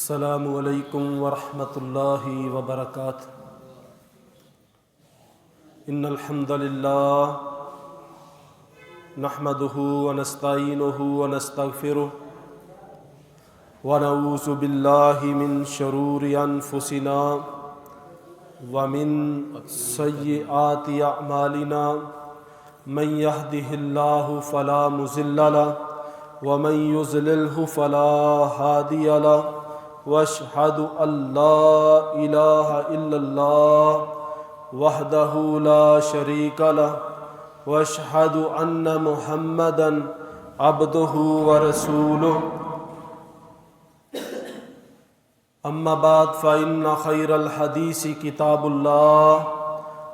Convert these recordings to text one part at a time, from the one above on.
السلام علیکم ورحمۃ اللہ وبرکاتہ۔ ان الحمد للہ نحمده ونستعینه ونستغفره ونعوذ باللہ من شرور انفسنا ومن سیئات اعمالنا من يهده الله فلا مضل له ومن يضلل فلا هادي له واشهد ان لا الہ الا اللہ وحدہ لا شریک له واشهد ان محمدا عبدہ ورسولہ اما بعد فإن خیر الحدیث کتاب اللہ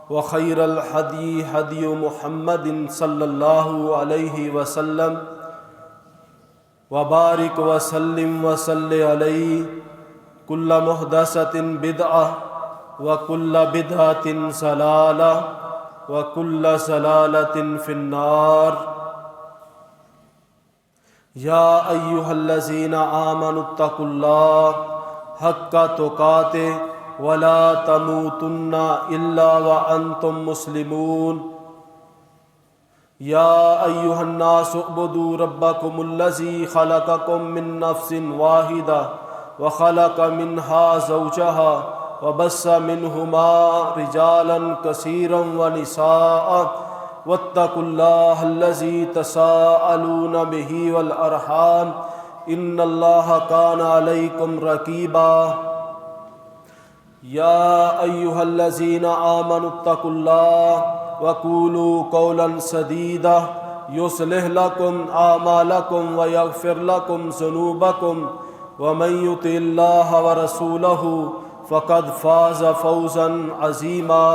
وخیر الہدی ہدی محمد صلی اللہ علیہ وسلم وبارک وسلم وصلی علیہ کل محدثۃ بدعہ وکل بدعۃ ضلالہ وکل ضلالۃ فی النار۔ یا ایھا الذین آمنوا اتقوا اللہ حق تقاتہ ولا تموتن الا وانتم مسلمون۔ یا ایھا الناس اعبدوا ربکم الذی خلقکم من نفس واحدہ وخلق منها زوجها وبث منهما رجالا كثيرا ونساء واتقوا الله الذي تساءلون به والأرحام ان الله كان عليكم رقيبا۔ يا أيها الذين آمنوا اتقوا الله وقولوا قولا سديدا يصلح لكم أعمالكم ويغفر لكم ذنوبكم ومن يطع الله ورسوله فقد فاز فوزا عظيما۔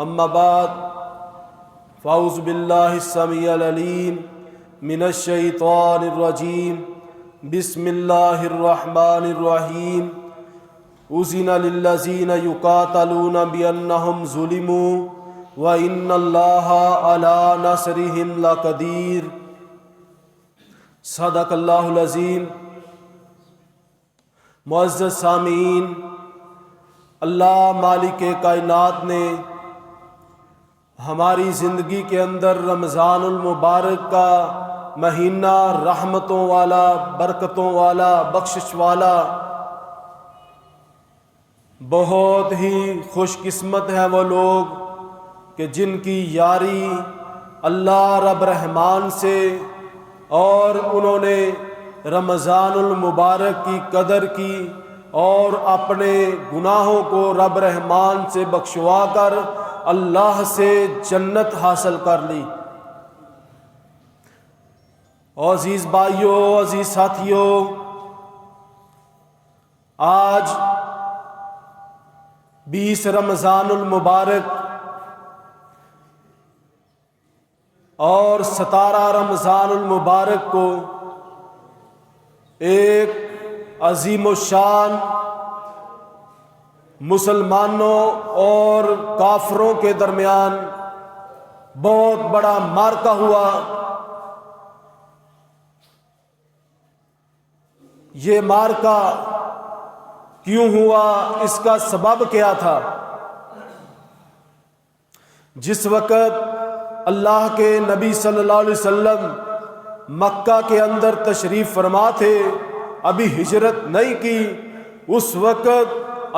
اما بعد فاعوذ بالله السميع العليم من الشيطان الرجيم بسم الله الرحمن الرحيم أذن للذين يقاتلون بأنهم ظلموا وإن الله على نصرهم لقدير۔ صدق اللہ العظیم۔ معزز سامعین، اللہ مالک کائنات نے ہماری زندگی کے اندر رمضان المبارک کا مہینہ رحمتوں والا، برکتوں والا، بخشش والا، بہت ہی خوش قسمت ہیں وہ لوگ کہ جن کی یاری اللہ رب رحمان سے اور انہوں نے رمضان المبارک کی قدر کی اور اپنے گناہوں کو رب رحمان سے بخشوا کر اللہ سے جنت حاصل کر لی۔ عزیز بھائیوں، عزیز ساتھیوں، آج 20 رمضان المبارک اور 17 رمضان المبارک کو ایک عظیم الشان مسلمانوں اور کافروں کے درمیان بہت بڑا معرکہ ہوا۔ یہ معرکہ کیوں ہوا؟ اس کا سبب کیا تھا؟ جس وقت اللہ کے نبی صلی اللہ علیہ وسلم مکہ کے اندر تشریف فرما تھے، ابھی ہجرت نہیں کی، اس وقت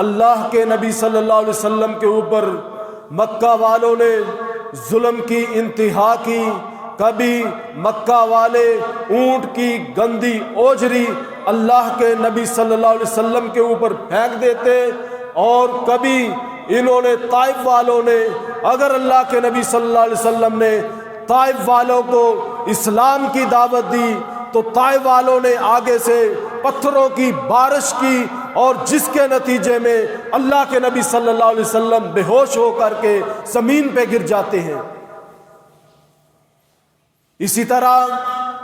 اللہ کے نبی صلی اللہ علیہ وسلم کے اوپر مکہ والوں نے ظلم کی انتہا کی۔ کبھی مکہ والے اونٹ کی گندی اوجری اللہ کے نبی صلی اللہ علیہ وسلم کے اوپر پھینک دیتے، اور کبھی انہوں نے طائف والوں نے، اگر اللہ کے نبی صلی اللہ علیہ وسلم نے طائف والوں کو اسلام کی دعوت دی تو طائف والوں نے آگے سے پتھروں کی بارش کی، اور جس کے نتیجے میں اللہ کے نبی صلی اللہ علیہ وسلم بے ہوش ہو کر کے زمین پہ گر جاتے ہیں۔ اسی طرح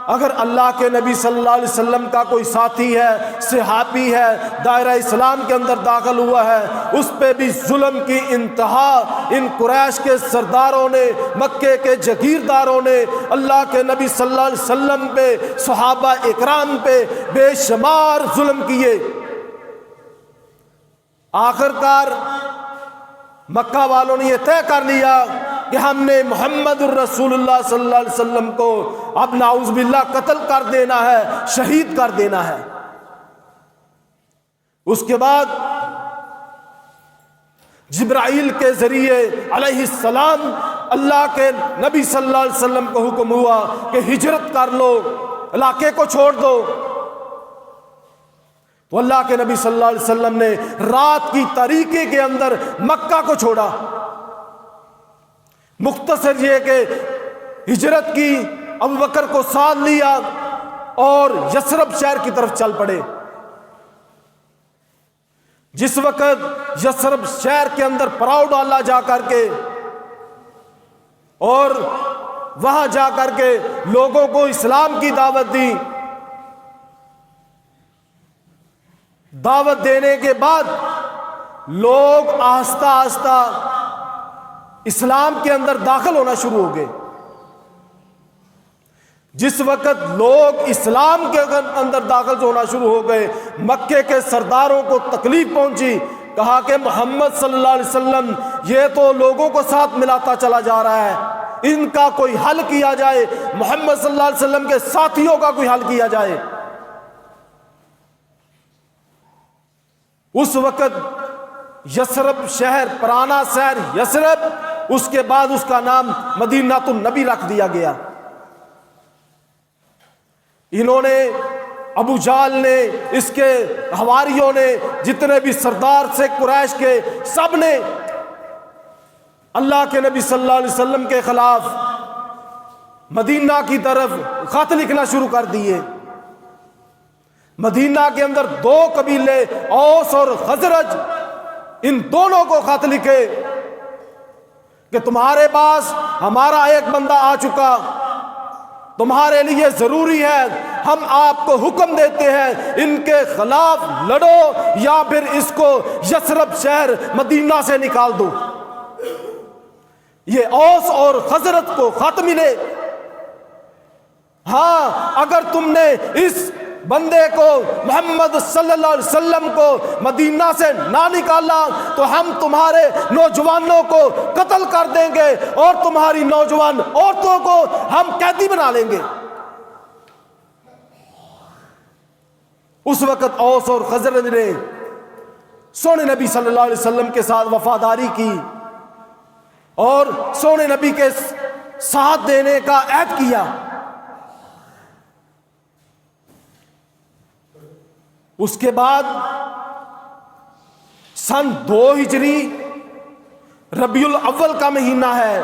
اگر اللہ کے نبی صلی اللہ علیہ وسلم کا کوئی ساتھی ہے، صحابی ہے، دائرہ اسلام کے اندر داخل ہوا ہے، اس پہ بھی ظلم کی انتہا ان قریش کے سرداروں نے، مکے کے جگیرداروں نے اللہ کے نبی صلی اللہ علیہ وسلم پہ، صحابہ اکرام پہ بے شمار ظلم کیے۔ آخرکار مکہ والوں نے یہ طے کر لیا کہ ہم نے محمد الرسول اللہ صلی اللہ علیہ وسلم کو اب نعوذ باللہ قتل کر دینا ہے، شہید کر دینا ہے۔ اس کے بعد جبرائیل کے ذریعے علیہ السلام اللہ کے نبی صلی اللہ علیہ وسلم کو حکم ہوا کہ ہجرت کر لو، علاقے کو چھوڑ دو۔ تو اللہ کے نبی صلی اللہ علیہ وسلم نے رات کی تاریکی کے اندر مکہ کو چھوڑا۔ مختصر یہ کہ ہجرت کی، ابو بکر کو ساتھ لیا اور یثرب شہر کی طرف چل پڑے۔ جس وقت یثرب شہر کے اندر پڑاؤ ڈالا جا کر کے اور وہاں جا کر کے لوگوں کو اسلام کی دعوت دی، دعوت دینے کے بعد لوگ آہستہ آہستہ اسلام کے اندر داخل ہونا شروع ہو گئے۔ جس وقت لوگ اسلام کے اندر داخل ہونا شروع ہو گئے، مکے کے سرداروں کو تکلیف پہنچی۔ کہا کہ محمد صلی اللہ علیہ وسلم یہ تو لوگوں کو ساتھ ملاتا چلا جا رہا ہے، ان کا کوئی حل کیا جائے، محمد صلی اللہ علیہ وسلم کے ساتھیوں کا کوئی حل کیا جائے۔ اس وقت یثرب شہر، پرانا شہر یثرب، اس کے بعد اس کا نام مدینہ النبی رکھ دیا گیا۔ انہوں نے، ابو جہل نے، اس کے حواریوں نے، جتنے بھی سردار سے قریش کے، سب نے اللہ کے نبی صلی اللہ علیہ وسلم کے خلاف مدینہ کی طرف خط لکھنا شروع کر دیے۔ مدینہ کے اندر دو قبیلے، اوس اور خزرج، ان دونوں کو خط لکھے کہ تمہارے پاس ہمارا ایک بندہ آ چکا، تمہارے لیے ضروری ہے، ہم آپ کو حکم دیتے ہیں ان کے خلاف لڑو یا پھر اس کو یثرب شہر مدینہ سے نکال دو۔ یہ اوس اور خزرج کو خط ملے، ہاں اگر تم نے اس بندے کو، محمد صلی اللہ علیہ وسلم کو مدینہ سے نہ نکالا تو ہم تمہارے نوجوانوں کو قتل کر دیں گے اور تمہاری نوجوان عورتوں کو ہم قیدی بنا لیں گے۔ اس وقت اوس اور خزرج نے سونے نبی صلی اللہ علیہ وسلم کے ساتھ وفاداری کی اور سونے نبی کے ساتھ دینے کا عہد کیا۔ اس کے بعد سن 2 ہجری ربیع الاول کا مہینہ ہے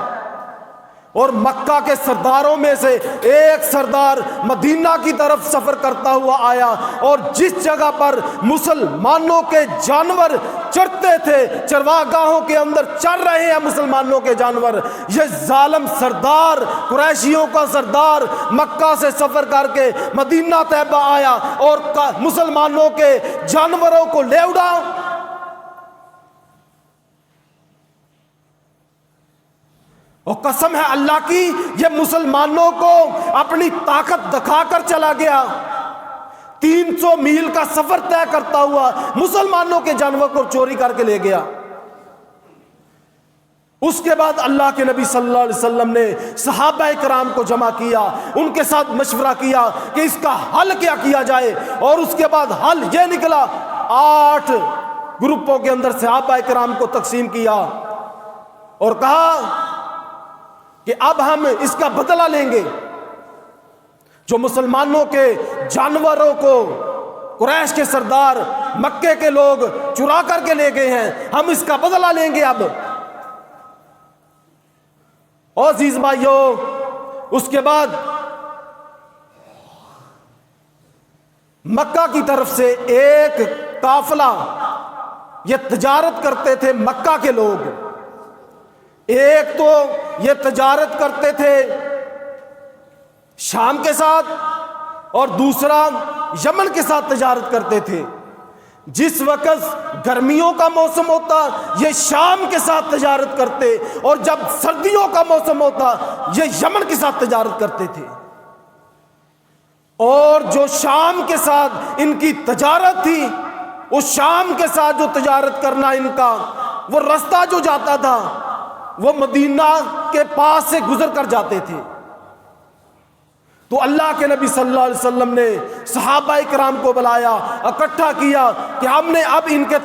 اور مکہ کے سرداروں میں سے ایک سردار مدینہ کی طرف سفر کرتا ہوا آیا، اور جس جگہ پر مسلمانوں کے جانور چرتے تھے، چرواہ گاہوں کے اندر چر رہے ہیں مسلمانوں کے جانور، یہ ظالم سردار، قریشیوں کا سردار مکہ سے سفر کر کے مدینہ طیبہ آیا اور مسلمانوں کے جانوروں کو لے اڑا۔ اور قسم ہے اللہ کی، یہ مسلمانوں کو اپنی طاقت دکھا کر چلا گیا۔ 300 میل کا سفر طے کرتا ہوا مسلمانوں کے جانور کو چوری کر کے لے گیا۔ اس کے بعد اللہ کے نبی صلی اللہ علیہ وسلم نے صحابہ کرام کو جمع کیا، ان کے ساتھ مشورہ کیا کہ اس کا حل کیا کیا جائے، اور اس کے بعد حل یہ نکلا، 8 گروپوں کے اندر صحابہ کرام کو تقسیم کیا اور کہا کہ اب ہم اس کا بدلہ لیں گے، جو مسلمانوں کے جانوروں کو قریش کے سردار، مکے کے لوگ چرا کر کے لے گئے ہیں، ہم اس کا بدلہ لیں گے اب۔ اور عزیز بھائیو، اس کے بعد مکہ کی طرف سے ایک قافلہ، یہ تجارت کرتے تھے مکہ کے لوگ، ایک تو یہ تجارت کرتے تھے شام کے ساتھ اور دوسرا یمن کے ساتھ تجارت کرتے تھے۔ جس وقت گرمیوں کا موسم ہوتا یہ شام کے ساتھ تجارت کرتے، اور جب سردیوں کا موسم ہوتا یہ یمن کے ساتھ تجارت کرتے تھے۔ اور جو شام کے ساتھ ان کی تجارت تھی، اس شام کے ساتھ جو تجارت کرنا ان کا، وہ رستہ جو جاتا تھا وہ مدینہ کے پاس سے گزر کر جاتے تھے۔ تو اللہ کے نبی صلی اللہ علیہ وسلم نے صحابہ کرام کو بلایا، اکٹھا کیا کہ ہم نے اب ان کے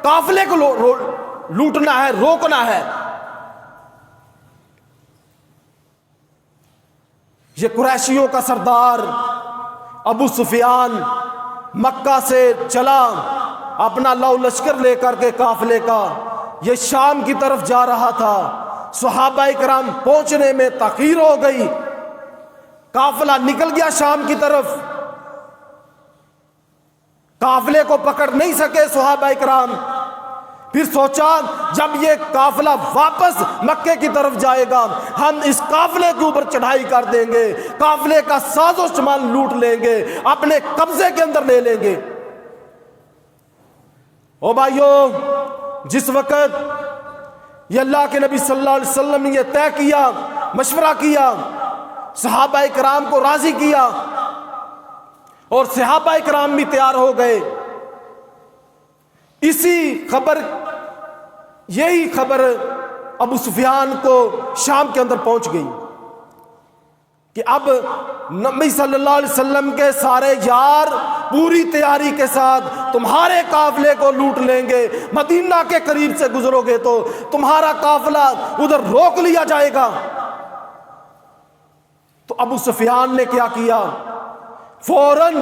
قافلے کو لوٹنا ہے، روکنا ہے۔ یہ قریشیوں کا سردار ابو سفیان مکہ سے چلا اپنا لو لشکر لے کر کے قافلے کا، یہ شام کی طرف جا رہا تھا۔ صحابہ کرام پہنچنے میں تاخیر ہو گئی، قافلہ نکل گیا شام کی طرف، قافلے کو پکڑ نہیں سکے صحابہ کرام۔ پھر سوچا جب یہ قافلہ واپس مکے کی طرف جائے گا ہم اس قافلے کے اوپر چڑھائی کر دیں گے، قافلے کا ساز و سامان لوٹ لیں گے، اپنے قبضے کے اندر لے لیں گے۔ او بھائیو، جس وقت یہ اللہ کے نبی صلی اللہ علیہ وسلم نے یہ طے کیا، مشورہ کیا، صحابہ کرام کو راضی کیا، اور صحابہ کرام بھی تیار ہو گئے، یہی خبر ابو سفیان کو شام کے اندر پہنچ گئی کہ اب نبی صلی اللہ علیہ وسلم کے سارے یار پوری تیاری کے ساتھ تمہارے قافلے کو لوٹ لیں گے، مدینہ کے قریب سے گزرو گے تو تمہارا قافلہ ادھر روک لیا جائے گا۔ تو ابو سفیان نے کیا کیا، فوراً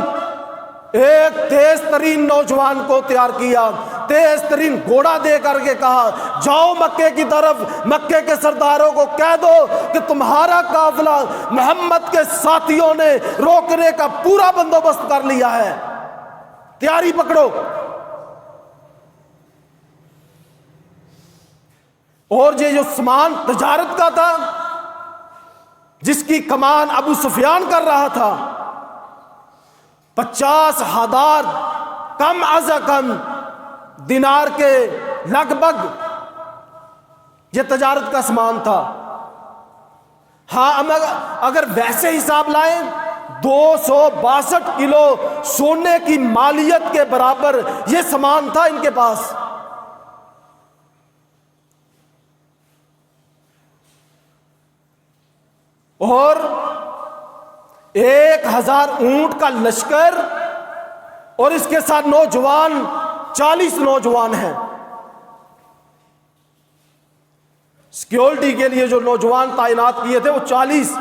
ایک تیز ترین نوجوان کو تیار کیا، تیز ترین گھوڑا دے کر کے کہا جاؤ مکے کی طرف، مکے کے سرداروں کو کہہ دو کہ تمہارا قافلہ محمد کے ساتھیوں نے روکنے کا پورا بندوبست کر لیا ہے، تیاری پکڑو۔ اور یہ جو سامان تجارت کا تھا جس کی کمان ابو سفیان کر رہا تھا، 50,000 کم از کم دینار کے لگ بھگ یہ تجارت کا سامان تھا۔ ہاں اگر ویسے حساب لائیں 262 کلو سونے کی مالیت کے برابر یہ سامان تھا ان کے پاس۔ اور 1000 اونٹ کا لشکر، اور اس کے ساتھ نوجوان 40 نوجوان ہیں۔ سیکیورٹی کے لیے جو نوجوان تعینات کیے تھے وہ 40،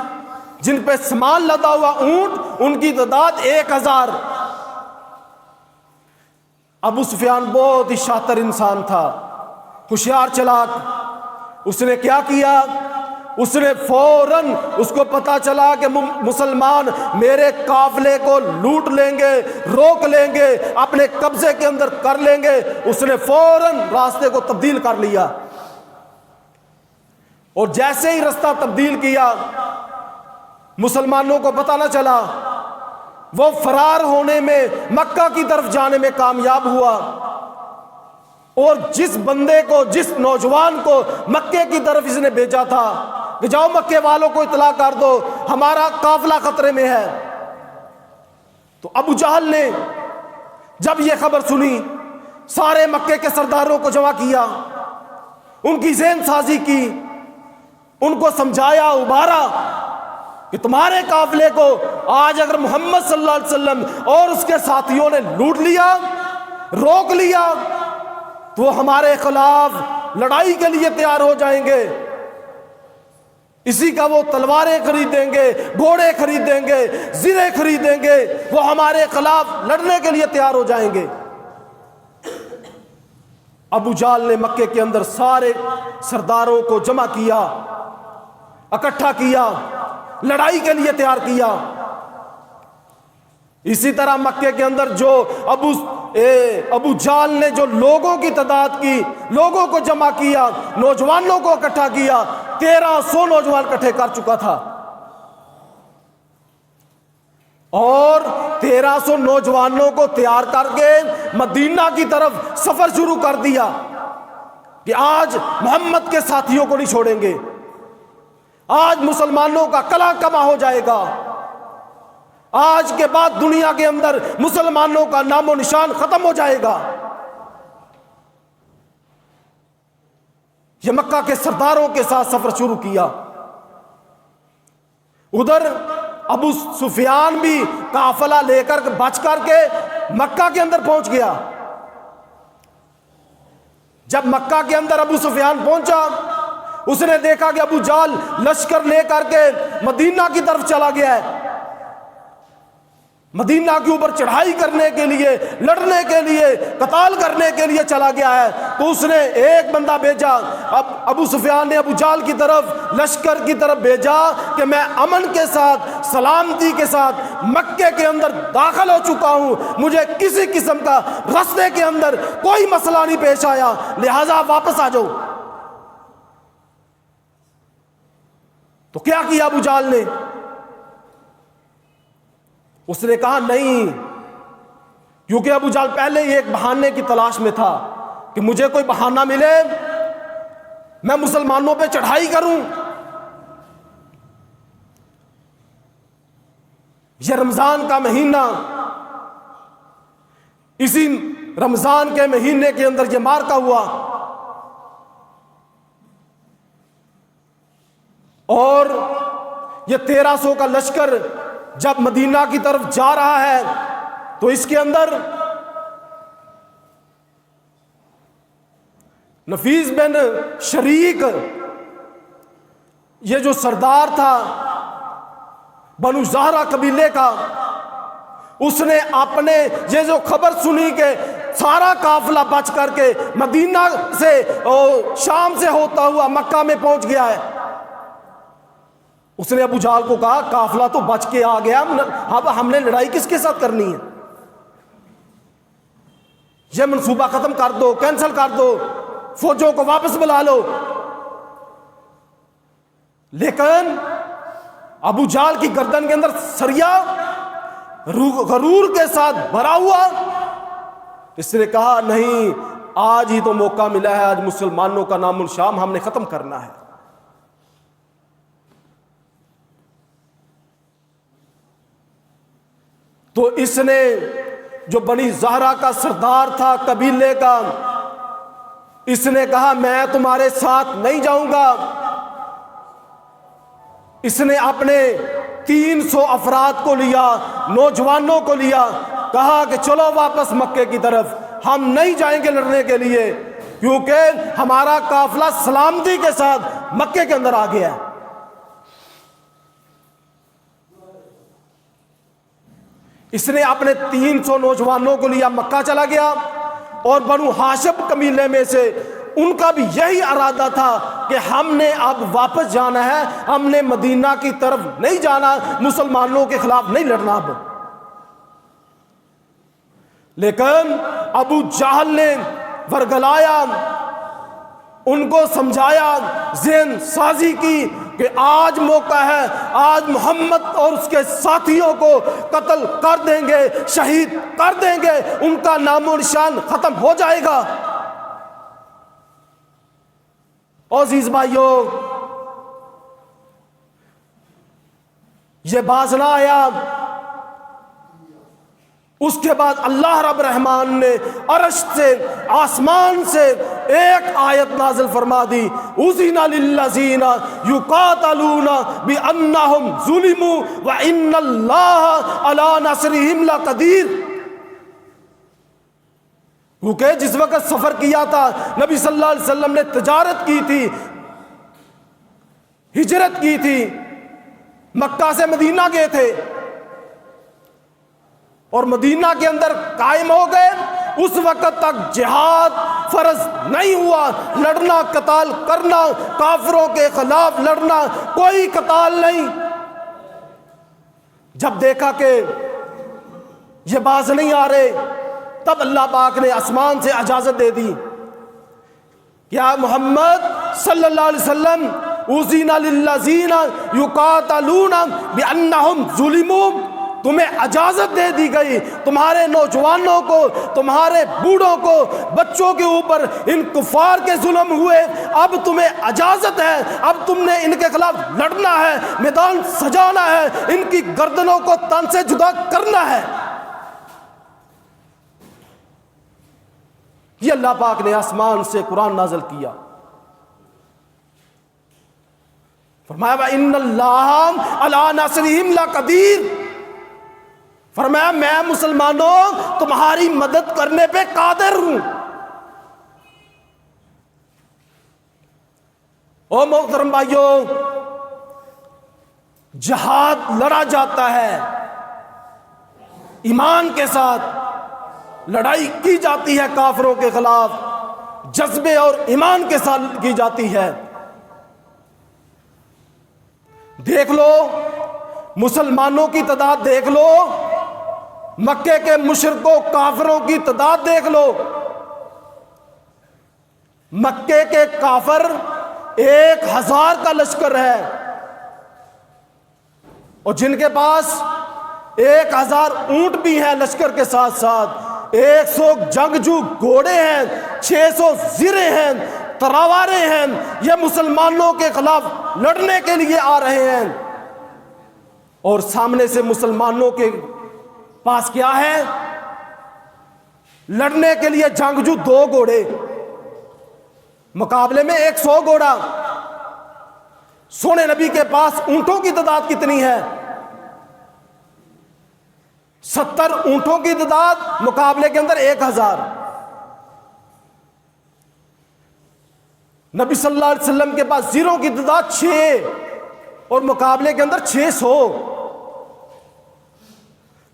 جن پہ سامان لدا ہوا اونٹ ان کی تعداد 1000۔ ابو سفیان بہت ہی شاطر انسان تھا، ہوشیار چلاک۔ اس نے کیا کیا، اس نے فوراً، اس کو پتا چلا کہ مسلمان میرے قافلے کو لوٹ لیں گے، روک لیں گے، اپنے قبضے کے اندر کر لیں گے، اس نے فوراً راستے کو تبدیل کر لیا۔ اور جیسے ہی راستہ تبدیل کیا مسلمانوں کو پتا نہ چلا، وہ فرار ہونے میں مکہ کی طرف جانے میں کامیاب ہوا۔ اور جس بندے کو، جس نوجوان کو مکے کی طرف اس نے بھیجا تھا کہ جاؤ مکے والوں کو اطلاع کر دو ہمارا قافلہ خطرے میں ہے، تو ابو جہل نے جب یہ خبر سنی سارے مکے کے سرداروں کو جمع کیا، ان کی ذہن سازی کی، ان کو سمجھایا، ابھارا کہ تمہارے قافلے کو آج اگر محمد صلی اللہ علیہ وسلم اور اس کے ساتھیوں نے لوٹ لیا، روک لیا، تو وہ ہمارے خلاف لڑائی کے لیے تیار ہو جائیں گے، اسی کا وہ تلواریں خریدیں گے، گھوڑے خریدیں گے، زرے خریدیں گے، وہ ہمارے خلاف لڑنے کے لیے تیار ہو جائیں گے۔ ابو جہل نے مکے کے اندر سارے سرداروں کو جمع کیا، اکٹھا کیا، لڑائی کے لیے تیار کیا۔ اسی طرح مکے کے اندر جو ابو جہل نے جو لوگوں کی تعداد کی، لوگوں کو جمع کیا، نوجوانوں کو اکٹھا کیا، 1300 نوجوان اکٹھے کر چکا تھا۔ اور 1300 نوجوانوں کو تیار کر کے مدینہ کی طرف سفر شروع کر دیا کہ آج محمد کے ساتھیوں کو نہیں چھوڑیں گے، آج مسلمانوں کا کلا کما ہو جائے گا، آج کے بعد دنیا کے اندر مسلمانوں کا نام و نشان ختم ہو جائے گا۔ یہ مکہ کے سرداروں کے ساتھ سفر شروع کیا۔ ادھر ابو سفیان بھی قافلہ لے کر بچ کر کے مکہ کے اندر پہنچ گیا۔ جب مکہ کے اندر ابو سفیان پہنچا، اس نے دیکھا کہ ابو جہل لشکر لے کر کے مدینہ کی طرف چلا گیا ہے، مدینہ کے اوپر چڑھائی کرنے کے لیے، لڑنے کے لیے، قتال کرنے کے لیے چلا گیا ہے۔ تو اس نے ایک بندہ بھیجا، ابو سفیان نے ابو جہل کی طرف لشکر کی طرف بھیجا کہ میں امن کے ساتھ، سلامتی کے ساتھ مکے کے اندر داخل ہو چکا ہوں، مجھے کسی قسم کا راستے کے اندر کوئی مسئلہ نہیں پیش آیا، لہذا واپس آ جاؤ۔ تو کیا کیا ابو جہل نے؟ اس نے کہا نہیں، کیونکہ ابو جہل پہلے ہی ایک بہانے کی تلاش میں تھا کہ مجھے کوئی بہانہ ملے میں مسلمانوں پہ چڑھائی کروں۔ یہ رمضان کا مہینہ، اسی رمضان کے مہینے کے اندر یہ معرکہ ہوا، اور یہ 1300 کا لشکر جب مدینہ کی طرف جا رہا ہے تو اس کے اندر نفیس بن شریک، یہ جو سردار تھا بنو زہرہ قبیلے کا، اس نے اپنے یہ جو خبر سنی کہ سارا قافلہ بچ کر کے مدینہ سے شام سے ہوتا ہوا مکہ میں پہنچ گیا ہے، اس نے ابو جہل کو کہا قافلہ تو بچ کے آ گیا، اب ہم نے لڑائی کس کے ساتھ کرنی ہے؟ یہ منصوبہ ختم کر دو، کینسل کر دو، فوجوں کو واپس بلا لو۔ لیکن ابو جہل کی گردن کے اندر سریا غرور کے ساتھ بھرا ہوا، اس نے کہا نہیں، آج ہی تو موقع ملا ہے، آج مسلمانوں کا نام و نشان ہم نے ختم کرنا ہے۔ تو اس نے جو بنی زہرہ کا سردار تھا قبیلے کا، اس نے کہا میں تمہارے ساتھ نہیں جاؤں گا۔ اس نے اپنے 300 افراد کو لیا، نوجوانوں کو لیا، کہا کہ چلو واپس مکے کی طرف، ہم نہیں جائیں گے لڑنے کے لیے، کیونکہ ہمارا قافلہ سلامتی کے ساتھ مکے کے اندر آ گیا ہے۔ اس نے اپنے 300 نوجوانوں کو لیا، مکہ چلا گیا، اور بنو ہاشم قبیلے میں سے ان کا بھی یہی ارادہ تھا کہ ہم نے اب واپس جانا ہے، ہم نے مدینہ کی طرف نہیں جانا، مسلمانوں کے خلاف نہیں لڑنا اب۔ لیکن ابو جہل نے ورگلایا، ان کو سمجھایا، ذہن سازی کی کہ آج موقع ہے، آج محمد اور اس کے ساتھیوں کو قتل کر دیں گے، شہید کر دیں گے، ان کا نام و نشان ختم ہو جائے گا۔ عزیز بھائیوں، یہ باز نہ آیا۔ اس کے بعد اللہ رب رحمان نے عرش سے، آسمان سے ایک آیت نازل فرما دی، اذن للذین یقاتلون بانہم ظلموا وان اللہ علی نصرہم لقدیر۔ کیونکہ جس وقت سفر کیا تھا نبی صلی اللہ علیہ وسلم نے تجارت کی تھی، ہجرت کی تھی، مکہ سے مدینہ گئے تھے، اور مدینہ کے اندر قائم ہو گئے، اس وقت تک جہاد فرض نہیں ہوا، لڑنا، قتال کرنا، کافروں کے خلاف لڑنا، کوئی قتال نہیں۔ جب دیکھا کہ یہ باز نہیں آ رہے، تب اللہ پاک نے آسمان سے اجازت دے دی، کیا محمد صلی اللہ علیہ وسلم اذن للذین یقاتلون بانہم ظلموا، تمہیں اجازت دے دی گئی، تمہارے نوجوانوں کو، تمہارے بوڑھوں کو، بچوں کے اوپر ان کفار کے ظلم ہوئے، اب تمہیں اجازت ہے، اب تم نے ان کے خلاف لڑنا ہے، میدان سجانا ہے، ان کی گردنوں کو تن سے جدا کرنا ہے۔ یہ اللہ پاک نے آسمان سے قرآن نازل کیا، فرمایا وَإِنَّ اللَّهَ عَلَىٰ نَصْرِهِمْ لَقَدِيرٌ، فرمایا میں مسلمانوں تمہاری مدد کرنے پہ قادر ہوں۔ او محترم بھائیوں، جہاد لڑا جاتا ہے، ایمان کے ساتھ لڑائی کی جاتی ہے کافروں کے خلاف، جذبے اور ایمان کے ساتھ کی جاتی ہے۔ دیکھ لو مسلمانوں کی تعداد، دیکھ لو مکے کے مشرکوں کافروں کی تعداد، دیکھ لو مکے کے کافر 1000 کا لشکر ہے، اور جن کے پاس 1000 اونٹ بھی ہیں لشکر کے ساتھ ساتھ، 100 جنگجو گھوڑے ہیں، 600 زرے ہیں، تلواریں ہیں، یہ مسلمانوں کے خلاف لڑنے کے لیے آ رہے ہیں، اور سامنے سے مسلمانوں کے پاس کیا ہے؟ لڑنے کے لیے جنگجو 2 گھوڑے، مقابلے میں 100 گھوڑا۔ سونے نبی کے پاس اونٹوں کی تعداد کتنی ہے؟ 70 اونٹوں کی تعداد، مقابلے کے اندر 1000۔ نبی صلی اللہ علیہ وسلم کے پاس زیروں کی تعداد 6 اور مقابلے کے اندر 600،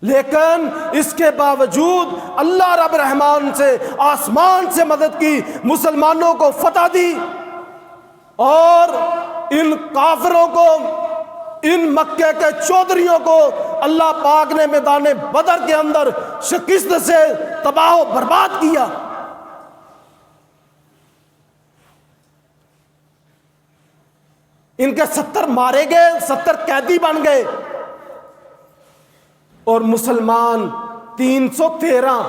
لیکن اس کے باوجود اللہ رب رحمان سے آسمان سے مدد کی، مسلمانوں کو فتح دی، اور ان کافروں کو، ان مکے کے چودھریوں کو اللہ پاک نے میدان بدر کے اندر شکست سے تباہ و برباد کیا۔ ان کے 70 مارے گئے، 70 قیدی بن گئے، اور مسلمان 313،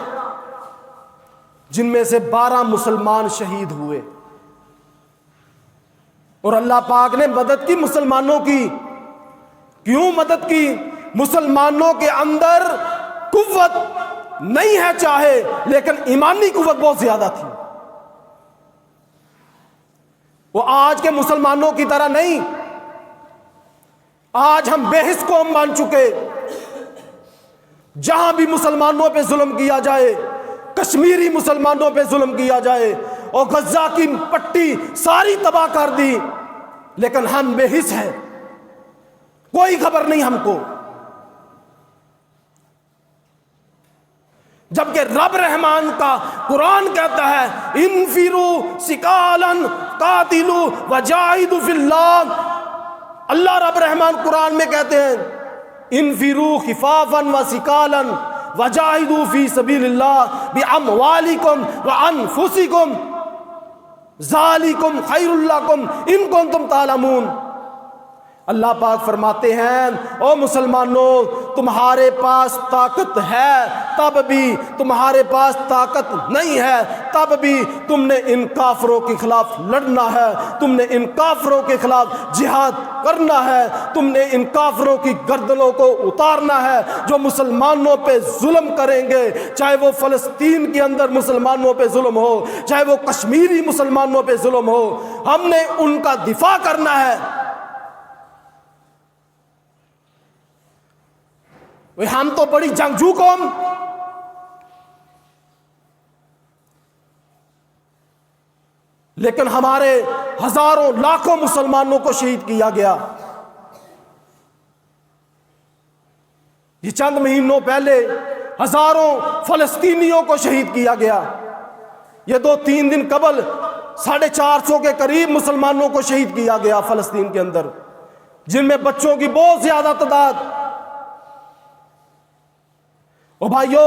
جن میں سے 12 مسلمان شہید ہوئے۔ اور اللہ پاک نے مدد کی مسلمانوں کی۔ کیوں مدد کی؟ مسلمانوں کے اندر قوت نہیں ہے چاہے، لیکن ایمانی قوت بہت زیادہ تھی۔ وہ آج کے مسلمانوں کی طرح نہیں۔ آج ہم بے حس قوم بن چکے، جہاں بھی مسلمانوں پہ ظلم کیا جائے، کشمیری مسلمانوں پہ ظلم کیا جائے، اور غزہ کی پٹی ساری تباہ کر دی، لیکن ہم بے حس ہیں، کوئی خبر نہیں ہم کو۔ جبکہ رب رحمان کا قرآن کہتا ہے انفروا ثقالا قاتلوا وجاہدوا فی اللہ۔ اللہ رب رحمان قرآن میں کہتے ہیں انفروا خفافا وثقالا وجاہدوا فی سبیل اللہ باموالکم وانفسکم ذالکم خیر لکم ان کنتم تعلمون۔ اللہ پاک فرماتے ہیں او مسلمانوں، تمہارے پاس طاقت ہے تب بھی، تمہارے پاس طاقت نہیں ہے تب بھی تم نے ان کافروں کے خلاف لڑنا ہے، تم نے ان کافروں کے خلاف جہاد کرنا ہے، تم نے ان کافروں کی گردنوں کو اتارنا ہے جو مسلمانوں پہ ظلم کریں گے، چاہے وہ فلسطین کے اندر مسلمانوں پہ ظلم ہو، چاہے وہ کشمیری مسلمانوں پہ ظلم ہو، ہم نے ان کا دفاع کرنا ہے۔ ہم تو بڑی جنگجو قوم، لیکن ہمارے ہزاروں لاکھوں مسلمانوں کو شہید کیا گیا۔ یہ چند مہینوں پہلے ہزاروں فلسطینیوں کو شہید کیا گیا۔ یہ 2-3 دن قبل 450 کے قریب مسلمانوں کو شہید کیا گیا فلسطین کے اندر، جن میں بچوں کی بہت زیادہ تعداد۔ او بھائیو،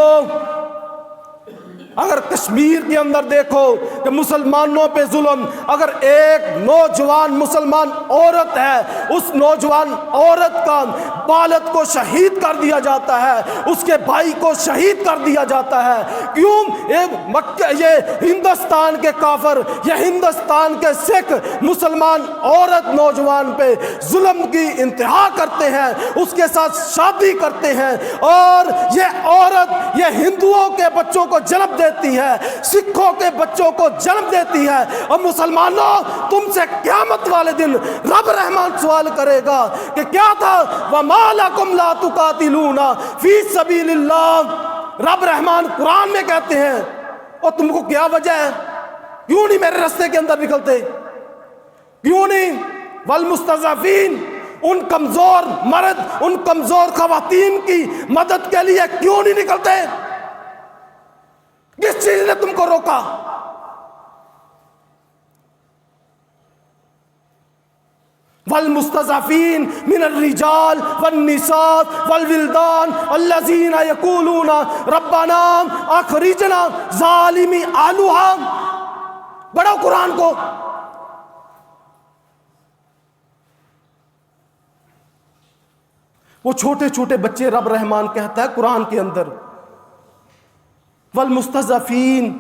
اگر کشمیر کے اندر دیکھو کہ مسلمانوں پہ ظلم، اگر ایک نوجوان مسلمان عورت ہے، اس نوجوان عورت کا والد کو شہید کر دیا جاتا ہے، اس کے بھائی کو شہید کر دیا جاتا ہے، کیوں؟ یہ ہندوستان کے کافر، یہ ہندوستان کے سکھ مسلمان عورت نوجوان پہ ظلم کی انتہا کرتے ہیں، اس کے ساتھ شادی کرتے ہیں، اور یہ عورت یہ ہندوؤں کے بچوں کو جنم دیتی ہے، سکھوں کے بچوں کو جنم دیتی ہے۔ اور مسلمانوں، تم سے قیامت والے دن رب رحمان سوال کرے گا کہ کیا تھا؟ وَمَا لَكُمْ لَا تُقَاتِلُونَ فِي سَبِيلِ اللَّهِ۔ رب رحمان قرآن میں کہتے ہیں، اور تم کو کیا وجہ ہے؟ کیوں نہیں میرے راستے کے اندر نکلتے؟ کیوں نہیں؟ والمستضعفین، ان کمزور مرد، ان کمزور خواتین کی مدد کے لیے کیوں نہیں نکلتے؟ کس چیز نے تم کو روکا؟ والمستضعفین من الرجال والنساء والولدان الذین یقولون ربنا اخرجنا ظالمی اہلها۔ پڑھو قرآن کو۔ وہ چھوٹے چھوٹے بچے رب رحمان کہتا ہے قرآن کے اندر، والمستضعفین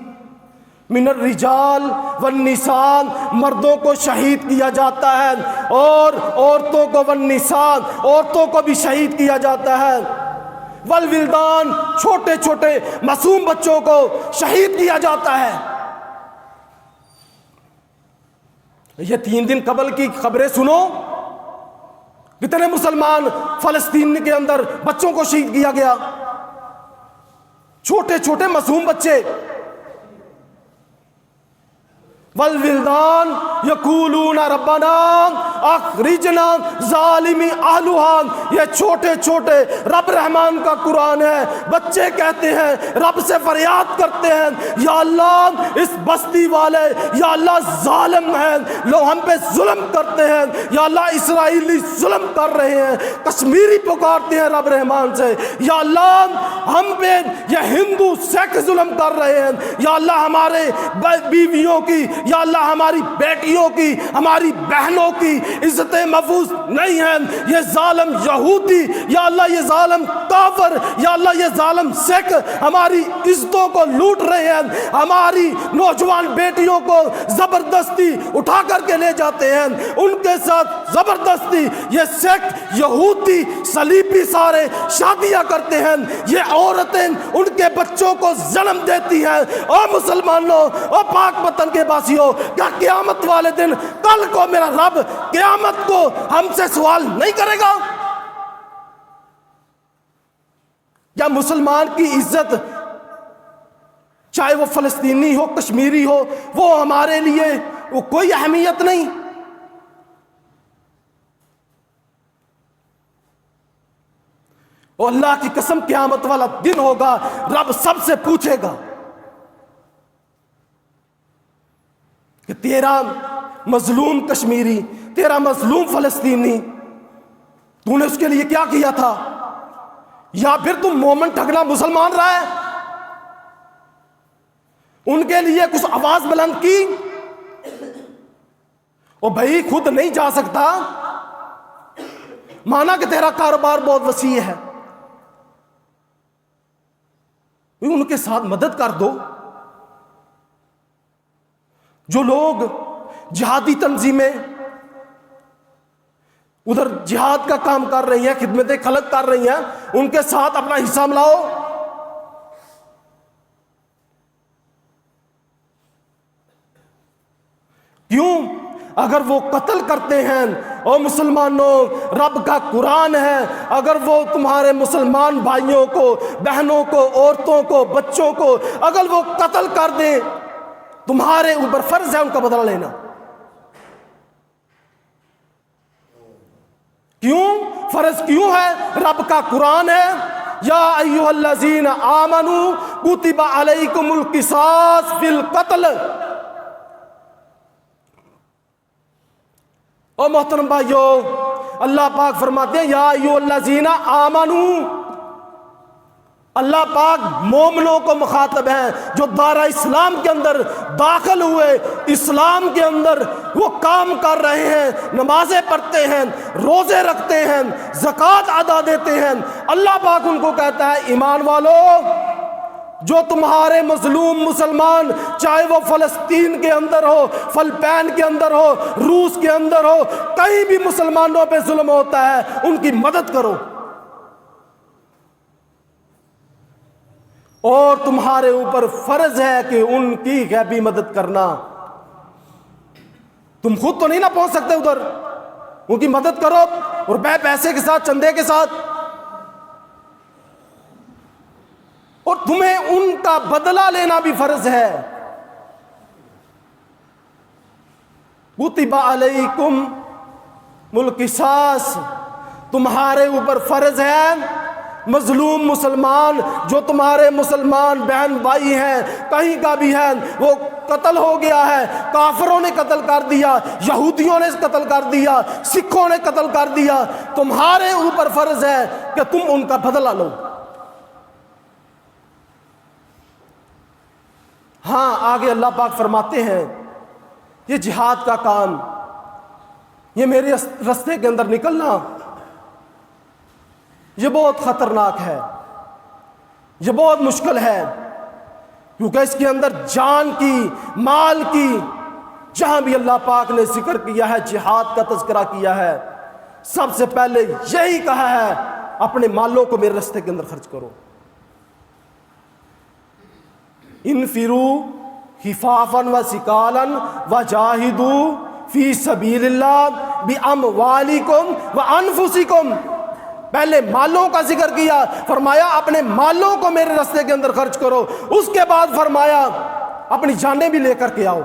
من الرجال والنساء، مردوں کو شہید کیا جاتا ہے، اور عورتوں کو، والنساء، عورتوں کو بھی شہید کیا جاتا ہے، والولدان، چھوٹے چھوٹے معصوم بچوں کو شہید کیا جاتا ہے۔ یہ 3 دن قبل کی خبریں سنو، کتنے مسلمان فلسطین کے اندر بچوں کو شہید کیا گیا، چھوٹے چھوٹے معصوم بچے۔ والولدان یقولون ربنا اخرجنا ظالمی اہلها، یہ چھوٹے چھوٹے رب رحمان کا قرآن ہے، بچے کہتے ہیں، رب سے فریاد کرتے ہیں، یا اللہ اس بستی والے، یا اللہ ظالم ہیں، لوگ ہم پہ ظلم کرتے ہیں، یا اللہ اسرائیلی ظلم کر رہے ہیں، کشمیری پکارتے ہیں رب رحمان سے، یا اللہ ہم پہ یہ ہندو سکھ ظلم کر رہے ہیں، یا اللہ ہمارے بیویوں کی، یا اللہ ہماری بیٹیوں کی، ہماری بہنوں کی عزتیں محفوظ نہیں ہیں، یہ ظالم یہودی، یا اللہ یہ ظالم کافر، یا اللہ یہ ظالم سکھ ہماری عزتوں کو لوٹ رہے ہیں، ہماری نوجوان بیٹیوں کو زبردستی اٹھا کر کے لے جاتے ہیں، ان کے ساتھ زبردستی یہ سکھ یہودی صلیبی سارے شادیاں کرتے ہیں، یہ عورتیں ان کے بچوں کو جنم دیتی ہیں۔ اور مسلمانوں اور پاک وطن کے باسیوں، کیا قیامت والے دن کل کو میرا رب قیامت کو ہم سے سوال نہیں کرے گا؟ یا مسلمان کی عزت، چاہے وہ فلسطینی ہو، کشمیری ہو، وہ ہمارے لیے وہ کوئی اہمیت نہیں؟ اور اللہ کی قسم قیامت والا دن ہوگا، رب سب سے پوچھے گا کہ تیرا مظلوم کشمیری، تیرا مظلوم فلسطینی، تو نے اس کے لیے کیا کیا تھا؟ یا پھر تم مومن ٹھگنا مسلمان رہا ہے؟ ان کے لیے کچھ آواز بلند کی؟ اور بھائی خود نہیں جا سکتا، مانا کہ تیرا کاروبار بہت وسیع ہے، ان کے ساتھ مدد کر دو۔ جو لوگ جہادی تنظیمیں ادھر جہاد کا کام کر رہی ہیں، خدمت خلق کر رہی ہیں، ان کے ساتھ اپنا حصہ ملاؤ۔ کیوں؟ اگر وہ قتل کرتے ہیں، اور مسلمانوں رب کا قرآن ہے، اگر وہ تمہارے مسلمان بھائیوں کو، بہنوں کو، عورتوں کو، بچوں کو اگر وہ قتل کر دیں، تمہارے اوپر فرض ہے ان کا بدلہ لینا۔ کیوں فرض کیوں ہے؟ رب کا قرآن ہے، یا ایھا الذین آمنوا کتب علیکم القصاص فی القتل۔ اور محترم بھائیو، اللہ پاک فرماتے ہیں یا ایھا الذین آمنوا، اللہ پاک مومنوں کو مخاطب ہیں جو دارہ اسلام کے اندر داخل ہوئے، اسلام کے اندر وہ کام کر رہے ہیں، نمازیں پڑھتے ہیں، روزے رکھتے ہیں، زکوٰۃ ادا دیتے ہیں۔ اللہ پاک ان کو کہتا ہے ایمان والو، جو تمہارے مظلوم مسلمان، چاہے وہ فلسطین کے اندر ہو، فلپین کے اندر ہو، روس کے اندر ہو، کہیں بھی مسلمانوں پہ ظلم ہوتا ہے، ان کی مدد کرو، اور تمہارے اوپر فرض ہے کہ ان کی غیبی مدد کرنا۔ تم خود تو نہیں نہ پہنچ سکتے ادھر، ان کی مدد کرو روپے پیسے کے ساتھ، چندے کے ساتھ، اور تمہیں ان کا بدلہ لینا بھی فرض ہے۔ کتب علیکم القصاص، تمہارے اوپر فرض ہے، مظلوم مسلمان جو تمہارے مسلمان بہن بھائی ہیں، کہیں کا بھی ہے، وہ قتل ہو گیا ہے، کافروں نے قتل کر دیا، یہودیوں نے قتل کر دیا، سکھوں نے قتل کر دیا، تمہارے اوپر فرض ہے کہ تم ان کا بدلہ لو۔ ہاں آگے اللہ پاک فرماتے ہیں یہ جہاد کا کام، یہ میرے رستے کے اندر نکلنا، یہ بہت خطرناک ہے، یہ بہت مشکل ہے، کیونکہ اس کے اندر جان کی، مال کی، جہاں بھی اللہ پاک نے ذکر کیا ہے، جہاد کا تذکرہ کیا ہے، سب سے پہلے یہی کہا ہے اپنے مالوں کو میرے رستے کے اندر خرچ کرو۔ انفروا خفافا وثقالا وجاہدوا فی سبیل اللہ باموالکم وانفسکم، پہلے مالوں کا ذکر کیا، فرمایا اپنے مالوں کو میرے راستے کے اندر خرچ کرو، اس کے بعد فرمایا اپنی جانیں بھی لے کر کے آؤ۔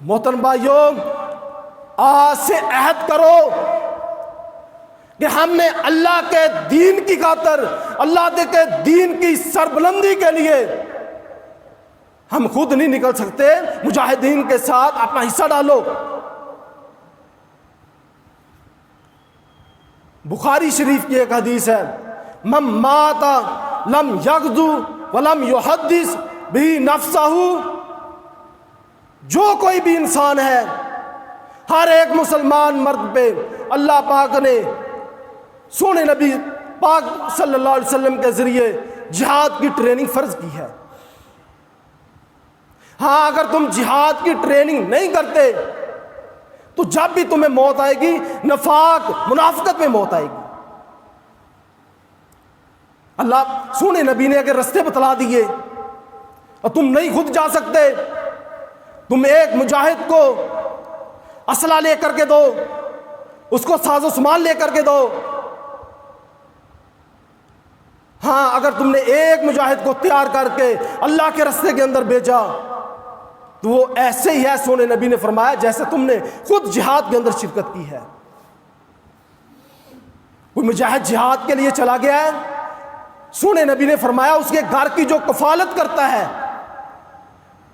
محترم بھائیوں، آج سے عہد کرو کہ ہم نے اللہ کے دین کی خاطر، اللہ کے دین کی سربلندی کے لیے ہم خود نہیں نکل سکتے، مجاہدین کے ساتھ اپنا حصہ ڈالو۔ بخاری شریف کی ایک حدیث ہے، من مات لم یغزو ولم یحدث بھی نفسہ، جو کوئی بھی انسان ہے، ہر ایک مسلمان مرد پہ اللہ پاک نے سونے نبی پاک صلی اللہ علیہ وسلم کے ذریعے جہاد کی ٹریننگ فرض کی ہے۔ ہاں اگر تم جہاد کی ٹریننگ نہیں کرتے تو جب بھی تمہیں موت آئے گی نفاق، منافقت میں موت آئے گی۔ اللہ سونے نبی نے اگر رستے بتلا دیے اور تم نہیں خود جا سکتے، تم ایک مجاہد کو اسلحہ لے کر کے دو، اس کو ساز و سامان لے کر کے دو۔ ہاں اگر تم نے ایک مجاہد کو تیار کر کے اللہ کے رستے کے اندر بھیجا تو وہ ایسے ہی ہے، سونے نبی نے فرمایا جیسے تم نے خود جہاد کے اندر شرکت کی ہے۔ کوئی مجاہد جہاد کے لیے چلا گیا ہے، سونے نبی نے فرمایا اس کے گھر کی جو کفالت کرتا ہے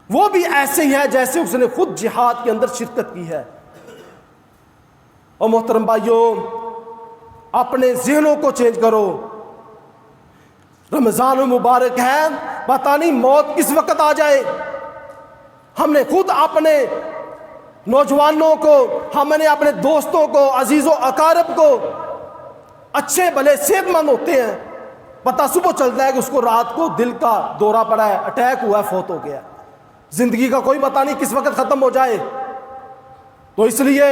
وہ بھی ایسے ہی ہے جیسے اس نے خود جہاد کے اندر شرکت کی ہے۔ اور محترم بھائیوں، اپنے ذہنوں کو چینج کرو، رمضان المبارک ہے، پتہ نہیں موت کس وقت آ جائے۔ ہم نے خود اپنے نوجوانوں کو، ہم نے اپنے دوستوں کو، عزیز و اقارب کو، اچھے بھلے صحت مند ہوتے ہیں، پتہ صبح چلتا ہے کہ اس کو رات کو دل کا دورہ پڑا ہے، اٹیک ہوا ہے، فوت ہو گیا۔ زندگی کا کوئی پتہ نہیں کس وقت ختم ہو جائے۔ تو اس لیے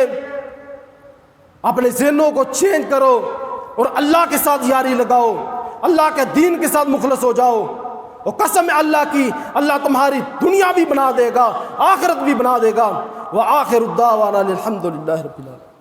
اپنے ذہنوں کو چینج کرو اور اللہ کے ساتھ یاری لگاؤ، اللہ کے دین کے ساتھ مخلص ہو جاؤ، اور قسم اللہ کی، اللہ تمہاری دنیا بھی بنا دے گا، آخرت بھی بنا دے گا۔ وآخر الدعوانا الحمدللہ رب العالمین۔